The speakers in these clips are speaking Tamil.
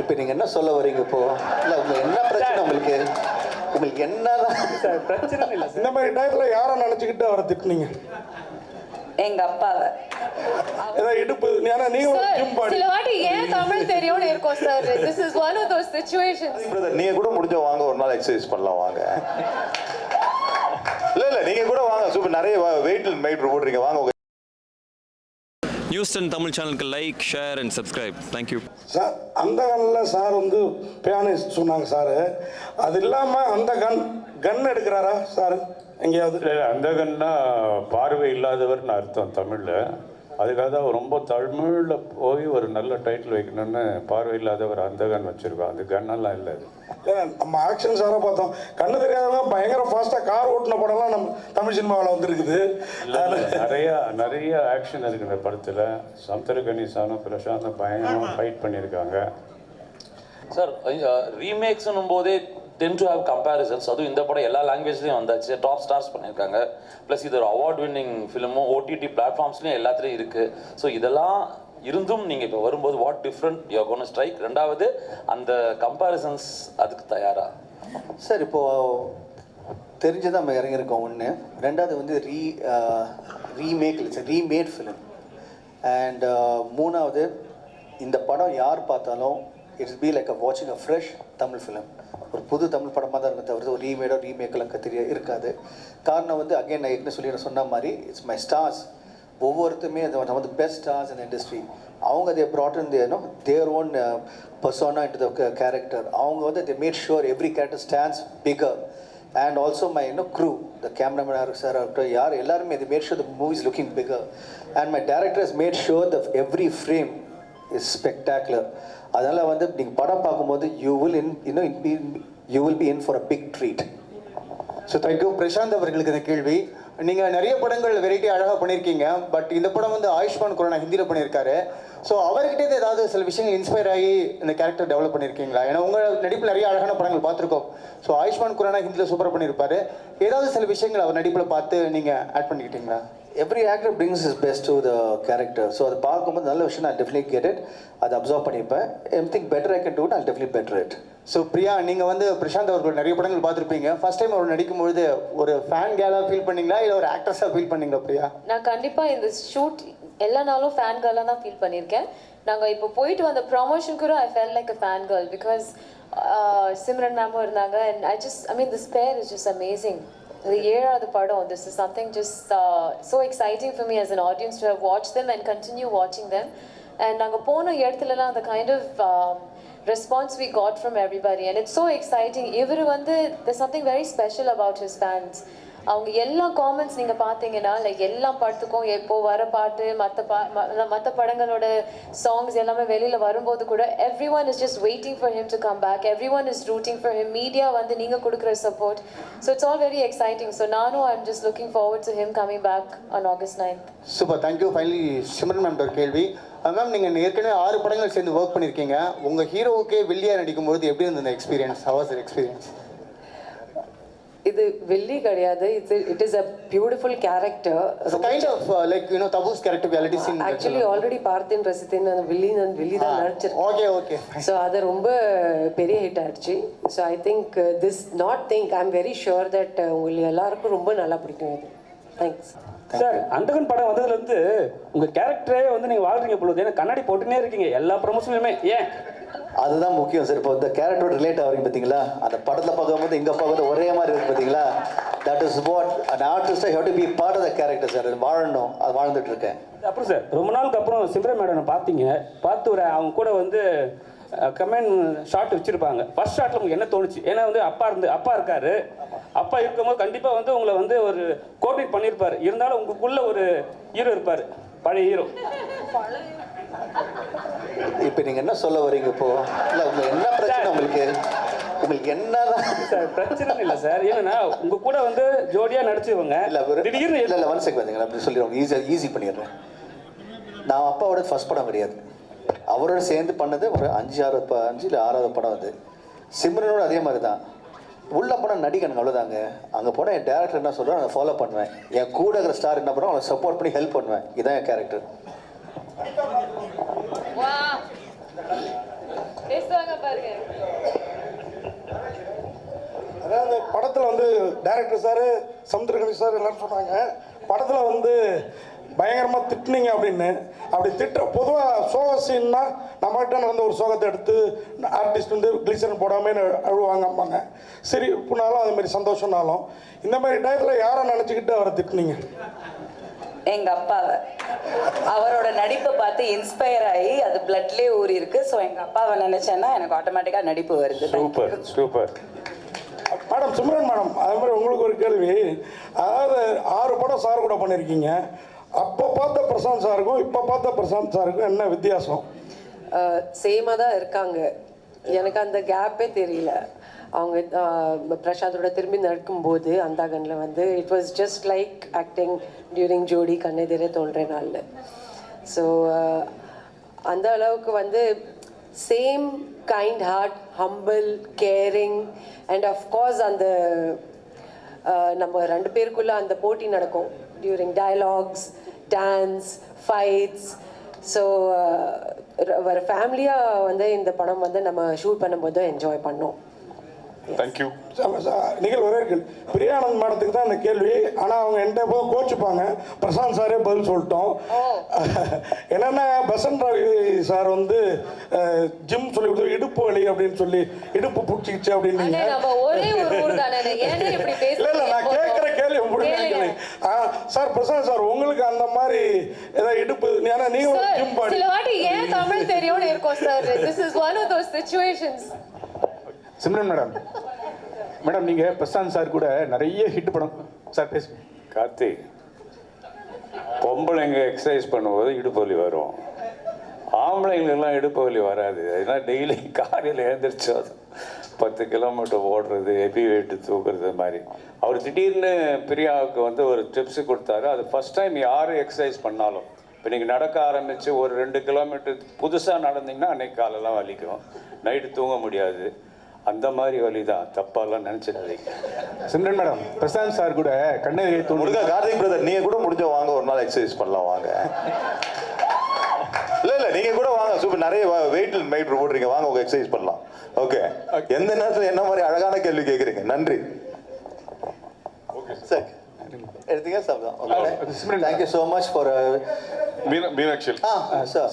இப்போ நீங்கள் என்ன சொல்ல வரீங்க இப்போ? இல்லை உங்களுக்கு என்ன பிரச்சனை? உங்களுக்கு என்னதான் பிரச்சனை இல்லை. இந்த மாதிரி டயத்தில் யாரை நினச்சிக்கிட்டு அவரை திட்டுனீங்க? எங்க அப்பாவை. ஏதோ இடுப்பு ஏன்னா நீங்க ஜிம் பாடி சில வாட்டி ஏன் தமிழ் தெரியும்னு இருக்கும் sir. This is one of those situations. Brother நீங்க கூட முடிஞ்ச வாங்க, ஒரு நாள் எக்ஸசைஸ் பண்ணலாம் வாங்க. இல்ல நீங்க கூட வாங்க, சூப்பர். நிறைய வெயிட் போடுறீங்க, வாங்க. நியூஸ் 10 தமிழ் சேனலுக்கு like, share and subscribe. Thank you sir. அந்த கன்னில் சார் வந்து பியானிஸ்ட் சொன்னாங்க சார். அது இல்லாமல் அந்த கன் எடுக்கிறாரா சார் எங்கேயாவது? இல்லை, அந்த கன்னா பார்வை இல்லாதவர்னு அர்த்தம் தமிழில். அதுக்காக தான் ரொம்ப தமிழில் போய் ஒரு நல்ல டைட்டில் வைக்கணும்னு பார்வை இல்லாதவர் அந்த கன் வச்சுருக்கோம். அந்த கன்னெல்லாம் இல்லை. அது நம்ம ஆக்ஷன் சாரை பார்த்தோம். கண்ணு தெரியாதவங்க பயங்கர ஃபாஸ்ட்டாக கார் ஓட்டின படம்லாம் நம்ம தமிழ் சினிமாவில் வந்துருக்குது. நிறைய ஆக்ஷன் இருக்குது இந்த படத்தில். சமுத்திரக்கனி சானும் பிரசாந்தும் பயங்கரமாக ஃபைட் பண்ணியிருக்காங்க சார். ரீமேக்ஸ்னும் போதே டென் டு ஹேவ் கம்பேரிசன்ஸ். அதுவும் இந்த படம் எல்லா லாங்குவேஜ்லேயும் வந்தாச்சு, டாப் ஸ்டார்ஸ் பண்ணியிருக்காங்க. ப்ளஸ் இது ஒரு அவார்ட் வின்னிங் ஃபிலிமும் ஓடிடி பிளாட்ஃபார்ம்ஸ்லேயும் எல்லாத்துலேயும் இருக்குது. ஸோ இதெல்லாம் இருந்தும் நீங்கள் இப்போ வரும்போது what different you are gonna strike? ரெண்டாவது அந்த கம்பேரிசன்ஸ் அதுக்கு தயாரா சார்? இப்போது தெரிஞ்சுதான் நம்ம இறங்கியிருக்கோம் ஒன்று. ரெண்டாவது வந்து ரீமேக் இல்லை சார், ரீமேட் ஃபிலிம். அண்ட் மூணாவது இந்த படம் யார் பார்த்தாலும் இட்ஸ் பி லைக் வாட்சிங் அ ஃப்ரெஷ் தமிழ் ஃபிலிம். ஒரு புது தமிழ் படமாக தான் இருக்கும், தவிர ஒரு ரீமேக்கெல்லாம் இருக்காது. காரணம் வந்து அகைன் நான் என்ன சொன்ன மாதிரி இட்ஸ் மை ஸ்டார்ஸ். ஒவ்வொருத்தருமே அது வந்து பெஸ்ட் ஸ்டார்ஸ் இன் இண்டஸ்ட்ரி. அவங்க தே brought in their own persona into the character. அவங்க வந்து they made sure every character stands bigger. And also my crew, the cameraman sir, யார் எல்லாருமே they made sure the movie is looking bigger. And my director has made sure that every frame is spectacular. அதனால் வந்து நீங்கள் படம் பார்க்கும்போது you will be in for a big treat. So thank you. Prashanth அவர்களுக்கு இந்த கேள்வி. நீங்கள் நிறைய படங்கள் வெரைட்டி அழகாக பண்ணியிருக்கீங்க. பட் இந்த படம் வந்து ஆயுஷ்மான் குரானா ஹிந்தியில் பண்ணியிருக்காரு. ஸோ அவர்கிட்ட ஏதாவது சில விஷயங்கள் இன்ஸ்பயர் ஆகி இந்த கேரக்டர் டெவலப் பண்ணியிருக்கீங்களா? ஏன்னா உங்கள் நடிப்பில் நிறைய அழகான படங்கள் பார்த்துருக்கோம். ஸோ ஆயுஷ்மான் குரானா ஹிந்தியில் சூப்பராக பண்ணியிருப்பாரு. ஏதாவது சில விஷயங்கள் அவர் நடிப்பில் பார்த்து நீங்கள் add பண்ணிக்கிட்டீங்களா? Every actor brings his best to the character. So அது பார்க்கும்போது நல்ல விஷயம், நான் definitely get it. அதை அப்சர்வ் பண்ணிப்பேன். Anything better I can do, I'll definitely better it. So Priya, நீங்கள் வந்து பிரசாந்த் அவர்கள் நிறைய படங்கள் பார்த்துருப்பீங்க. ஃபர்ஸ்ட் டைம் அவர் நடிக்கும்பொழுது ஒரு ஃபேன் கேலாக ஃபீல் பண்ணீங்களா இல்லை ஒரு ஆக்ட்ரஸாக ஃபீல் பண்ணீங்களா பிரியா? நான் கண்டிப்பாக இந்த ஷூட் எல்லா நாளும் ஃபேன் கேர்லாக தான் ஃபீல் பண்ணியிருக்கேன். நாங்கள் இப்போ போயிட்டு வந்த ப்ரொமோஷன் கூட I fell like a fan girl because Simran மேமும் இருந்தாங்க. And this pair is just amazing. இது 7வது படம். This is something just so exciting for me as an audience to have watched them and continue watching them. And நாங்கள் போன இடத்துலலாம் the kind of response we got from everybody and it's so exciting. இவர் வந்து there's something very special about his fans. அவங்க எல்லா காமெண்ட்ஸ் நீங்கள் பார்த்தீங்கன்னா லைக் எல்லா படத்துக்கும் எப்போ வர பாட்டு மற்ற படங்களோட சாங்ஸ் எல்லாமே வெளியில் வரும்போது கூட everyone is just waiting for him to come back. Everyone is rooting for him. Media வந்து நீங்கள் கொடுக்குற support. So it's all very exciting. So நானும் I am just looking forward to him coming back on August 9th. Super, thank you. Finally Simran ma'am ஒரு கேள்வி. மேம், நீங்கள் ஏற்கனவே 6 படங்கள் சேர்ந்து ஒர்க் பண்ணியிருக்கீங்க. உங்கள் ஹீரோவுக்கே வில்லியாக நடிக்கும்போது எப்படி இருந்தது experience? How was your experience? இது வெள்ளி கிடையாது. It is a beautiful character. Kind of like Tabu's character we already seen. Actually already பார்த்தேன், ரசித்தேன். அந்த வில்லி தான் நடிச்சிருக்கேன். Okay okay. ஸோ அது ரொம்ப பெரிய ஹிட் ஆயிடுச்சு. So I think I am very sure that உங்களுக்கு எல்லாருக்கும் ரொம்ப நல்லா பிடிக்கும் இது. Thanks sir. அந்தகன் படம் வந்ததுலேருந்து உங்கள் கேரக்டரே வந்து நீங்கள் வாழ்றீங்க பொழுது. ஏன்னா கண்ணாடி போட்டுனே இருக்கீங்க எல்லா ப்ரமோஷன்லையுமே. ஏன்? அதுதான் முக்கியம் சார். இப்போ இந்த கேரக்டரோட ரிலேட் ஆகிறீங்க பார்த்தீங்களா? அந்த படத்தில் பார்க்கும்போது இங்கே பார்க்கும்போது ஒரே மாதிரி இருக்குது பார்த்தீங்களா? That is what an artist have to be part of the character sir. அது வாழணும், அது வாழ்ந்துட்டு இருக்கேன். அப்புறம் சார் ரொம்ப நாளுக்கு அப்புறம் சிம்ரன் மேடம் பார்த்தீங்க. பார்த்து ஒரு அவங்க கூட வந்து கமெண்ட் ஷாட் வச்சுருப்பாங்க. ஃபர்ஸ்ட் ஷாட்டில் உங்களுக்கு என்ன தோணுச்சு? ஏன்னா வந்து அப்பா இருக்காரு. அப்பா இருக்கும்போது கண்டிப்பாக வந்து உங்களை வந்து ஒரு கோஆர்டினேட் பண்ணியிருப்பார். இருந்தாலும் உங்களுக்குள்ள ஒரு ஹீரோ இருப்பார், பழைய ஹீரோ. இப்போ நீங்கள் என்ன சொல்ல வரீங்க இப்போ? இல்லை உங்களுக்கு என்ன பிரச்சனை? உங்களுக்கு என்னதான் சார்? பிரச்சனை இல்லை சார். ஏன்னா உங்கள் கூட வந்து ஜோடியாக நடிச்சவங்க இல்லை திடீர்னு இல்லை 1 செகண்ட் பார்த்தீங்களா? அப்படி சொல்லிடுவாங்க, ஈஸி பண்ணிடுறேன். நான் அப்பாவோட ஃபர்ஸ்ட் படம் கிடையாது. அவரோட சேர்ந்து பண்ணது ஒரு 5 இல்லை 6வது படம். அது சிம்ரனோட அதே மாதிரி தான். உள்ள போனால் நடிக்கணும், அவ்வளோதாங்க. அங்கே போனால் என் டேரக்டர் என்ன சொல்கிறோம் அதை ஃபாலோ பண்ணுவேன். என் கூட இருக்கிற ஸ்டார் என்ன பண்ணுவோம், அவனை சப்போர்ட் பண்ணி ஹெல்ப் பண்ணுவேன். இதுதான் என் கேரக்டர். பேசுவாங்க பாருங்க. அதாவது படத்தில் வந்து டைரக்டர் சார் சமுத்திரகணி சார் எல்லாரும் சொன்னாங்க படத்தில் வந்து பயங்கரமாக திட்டினீங்க அப்படின்னு. அப்படி பொதுவாக சோக சீன்னா நம்மகிட்ட வந்து ஒரு சோகத்தை எடுத்து ஆர்டிஸ்ட் வந்து கிளிசரன் போடாமல் அழுவாங்க அம்மாங்க. சரி இப்போனாலும் அது மாதிரி சந்தோஷம்னாலும் இந்த மாதிரி டயத்தில் யாரை நினச்சிக்கிட்டு அவரை திட்டினீங்க? எங்கள் அப்பாவை. அவரோட நடிப்பை பார்த்து இன்ஸ்பயர் ஆகி அது பிளட்லேயே ஊறி இருக்கு. ஸோ எங்கள் அப்பாவை நினச்சேன்னா எனக்கு ஆட்டோமேட்டிக்காக நடிப்பு வருது. Super super. Madam Simran madam, அது மாதிரி உங்களுக்கு ஒரு கேள்வி. அதாவது 6 படம் சார் கூட பண்ணியிருக்கீங்க. அப்போ பார்த்த பிரசாந்த் சாருக்கும் இப்போ பார்த்த பிரசாந்த் சாருக்கும் என்ன வித்தியாசம்? சேமாக தான் இருக்காங்க. எனக்கு அந்த கேப்பே தெரியல. அவங்க பிரசாந்தோட திரும்பி நடக்கும்போது அந்த கண்ணில் வந்து it was just like acting during Jodi Kannedhirey Thondrinal. So அந்த அளவுக்கு வந்து same kind heart, humble, caring and of course அந்த நம்ம 2 பேருக்குள்ளே அந்த போட்டி நடக்கும் during dialogues, dance, fights. So ஒரு ஃபேமிலியாக வந்து இந்த படம் வந்து நம்ம ஷூட் பண்ணும்போது என்ஜாய் பண்ணோம். தேங்க்யூ. நிகழ் ஒரே கேள்வி. பிரியானந்த் மேடத்துக்கு தான் இந்த கேள்வி. ஆனால் அவங்க என்கிட்ட போது கோச்சுப்பாங்க. பிரசாந்த் சாரே பதில் சொல்லிட்டோம். என்னென்னா பசந்த் ரவி சார் வந்து ஜிம் சொல்லி கொடுத்து இடுப்பு வலி அப்படின்னு சொல்லி இடுப்பு பிடிச்சிக்கிச்சு அப்படின்னு. இல்லை இல்லை, நான் கேட்குற கேள்வி முடியல. சார் பிரசாந்த் சார் உங்களுக்கு அந்த மாதிரி ஏதாவது இடுப்பு, ஏன்னா நீங்கள் ஜிம் பாடி ஏன் தமிழ் தெரியும்னு இருக்கும் sir. This is one of those situations. Simran madam, நீங்கள் பிரசாந்த் சார் கூட நிறைய ஹிட் படம் சார் பேசுங்க. கார்த்திக், பொம்பளைங்க எக்ஸசைஸ் பண்ணும்போது இடுப்பு வலி வரும், ஆம்பளைங்களுக்கெல்லாம் இடுப்பு வலி வராது. அதனால் டெய்லி காலையில் எழுந்திரிச்சு 10 கிலோமீட்டர் ஓடுறது, ஹெவி வெயிட்டு தூக்குறது மாதிரி. அவர் திடீர்னு பிரியாவுக்கு வந்து ஒரு டிப்ஸு கொடுத்தாரு. அது ஃபஸ்ட் டைம் யார் எக்ஸசைஸ் பண்ணாலும், இப்போ நீங்கள் நடக்க ஆரம்பித்து ஒரு 2 கிலோமீட்டர் புதுசாக நடந்தீங்கன்னா அன்னைக்கு காலெல்லாம் வலிக்கும், நைட்டு தூங்க முடியாது. அந்த மாதிரி வழி தான், தப்பாலாம் நினச்சிடாதீங்க. சிம்ரன் மேடம், பிரசாந்த் சார் கூட கண்ணெதிரே முடிஞ்சா கார்த்திக் பிரதர் நீங்கள் கூட முடிஞ்ச வாங்க, ஒரு நாள் எக்ஸசைஸ் பண்ணலாம் வாங்க. இல்லை நீங்கள் கூட வாங்க, சூப்பர். நிறைய வெயிட்டில் மைட் போடுறீங்க, வாங்க உங்கள் எக்ஸசைஸ் பண்ணலாம். ஓகே, எந்த நேரத்தில் என்ன மாதிரி அழகான கேள்வி கேட்குறீங்க. நன்றி. ஓகே சார், எடுத்தீங்க sir. Simran, thank you so much for Meenakshi.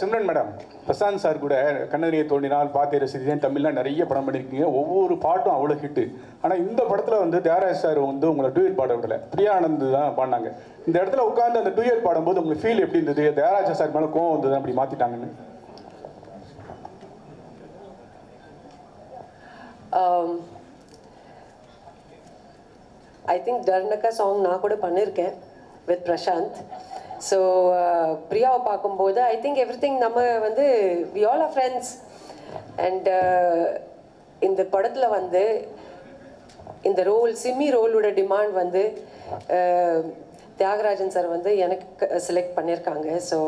Simran madam, Prashanth sir கூட கண்ணெதிரே தோண்டினால், பார்த்தே ரசித்தேன், தமிழ்லாம் நிறைய படம் பண்ணியிருக்கீங்க. ஒவ்வொரு பாட்டும் அவ்வளோ ஹிட்டு. ஆனால் இந்த படத்தில் வந்து தியாகராஜ் சார் வந்து உங்களை டூயட் பாட விடலை, பிரியானந்த் தான் பாடினாங்க. இந்த இடத்துல உட்காந்து அந்த டூயட் பாடும்போது உங்களுக்கு ஃபீல் எப்படி இருந்தது? தியாகராஜ் சார் மேலே கோவம் வந்தது அப்படி மாற்றிட்டாங்கன்னு? ஐ திங்க் டர்னக்கா சாங் நான் கூட பண்ணியிருக்கேன் வித் பிரசாந்த். ஸோ பிரியாவை பார்க்கும்போது ஐ திங்க் எவ்ரிதிங் நம்ம வந்து we all are friends. And இந்த படத்தில் வந்து இந்த சிம்மி ரோலோட டிமாண்ட் வந்து தியாகராஜன் சார் வந்து எனக்கு செலக்ட் பண்ணியிருக்காங்க. ஸோ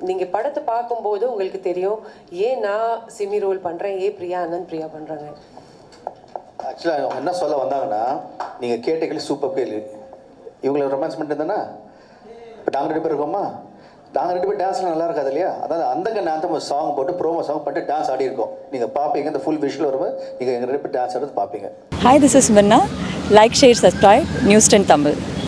நீங்கள் படத்தை பார்க்கும்போது உங்களுக்கு தெரியும் ஏன் நான் சிம்மி ரோல் பண்ணுறேன், ஏன் பிரியா பண்ணுறாங்க. ஆக்சுவலாக அவங்க என்ன சொல்ல வந்தாங்கன்னா, நீங்கள் கேட்ட கேள்வி சூப்பர் கேள்வி. இவங்களை ரொமான்ஸ் பண்ணிட்டு இருந்தானா, இப்போ நாங்கள் 2 பேர் இருக்கோமா, நாங்கள் 2 பேர் டான்ஸ்லாம் நல்லா இருக்காது இல்லையா? அதாவது அந்த கண்ணு அந்த சாங் போட்டு ப்ரோமோ சாங் பண்ணிட்டு டான்ஸ் ஆடி இருக்கோம். நீங்கள் பார்ப்பீங்க, இந்த ஃபுல் விஷுவல் வரும்போது நீங்கள் எங்கள் 2 பேர் டான்ஸ் ஆடுறது பார்ப்பீங்க. Hi, this is Minna. Like, share, subscribe, News 10 Tamil.